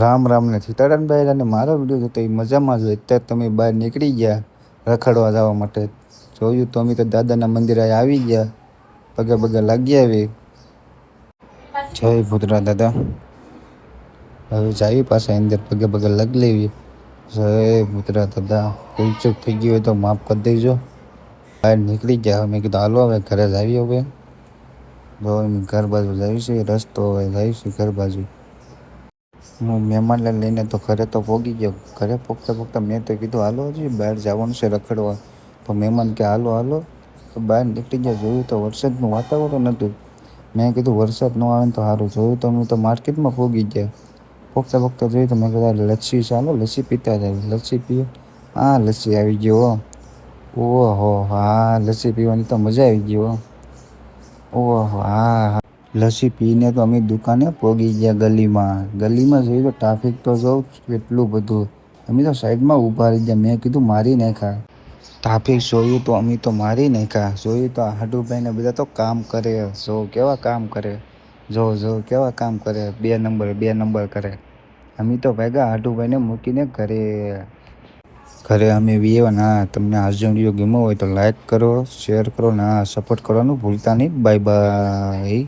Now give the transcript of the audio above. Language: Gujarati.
રામ રામ ને સીતારામ ભાઈ અને મારો વિડીયો જોતો એ મજામાં જ હોય. અત્યારે તમે બહાર નીકળી ગયા રખડવા જવા માટે. જોયું તો અમે તો દાદાના મંદિરે આવી ગયા, પગે પગે લાગી આવી. જય ભૂતરા દાદા. હવે જાય પાછા અંદર પગે પગે લાગી લેવી. જય ભૂતરા દાદા. ભૂલચૂક થઈ ગઈ હોય તો માફ કરી દેજો. બહાર નીકળી ગયા. મેં કીધું હાલો હવે ઘરે જ આવી. હવે જો અમે ઘર બાજુ જાય છે, રસ્તો હવે જાય છે ઘર બાજુ. હું મહેમાનને લઈને તો ઘરે તો પહોંચી ગયો. ઘરે પહોંચતા મેં તો કીધું હાલો હજી બહાર જવાનું છે રખડવા. તો મહેમાન કે હાલો હાલો. તો બહાર નીકળી ગયા. જોયું તો વરસાદનું વાતાવરણ હતું. મેં કીધું વરસાદ ન આવે તો સારું. જોયું તો અમે તો માર્કેટમાં પહોંચી ગયા. પહોંચતા જોયું તો મેં કીધું લસ્સી ચાલો લસ્સી પીતા જાય. લસ્સી પીએ. હા લસ્સી આવી ગયો. ઓહો હા લસ્સી પીવાની તો મજા આવી ગઈ. ઓહો હા. લસ્સી પીને તો અમે દુકાને પહોંચી ગયા. ગલીમાં જોયું તો ટ્રાફિક તો જોઉં કેટલું બધું. અમે તો સાઈડમાં ઊભા રહી ગયા. મેં કીધું મારી નાખ્યા. ટ્રાફિક જોયું તો અમે તો મારી નાખ્યા. જોયું તો હાડુભાઈને બધા તો કામ કરે. જો કેવા કામ કરે. જો કેવા કામ કરે. 2 નંબર કરે. અમે તો ભાગ્યા હાડુભાઈને મૂકીને ઘરે અમે ના. તમને આજનો વિડીયો ગમ્યો હોય તો લાઈક કરો, શેર કરો ને સપોર્ટ કરવાનું ભૂલતા નહીં. Bye bye.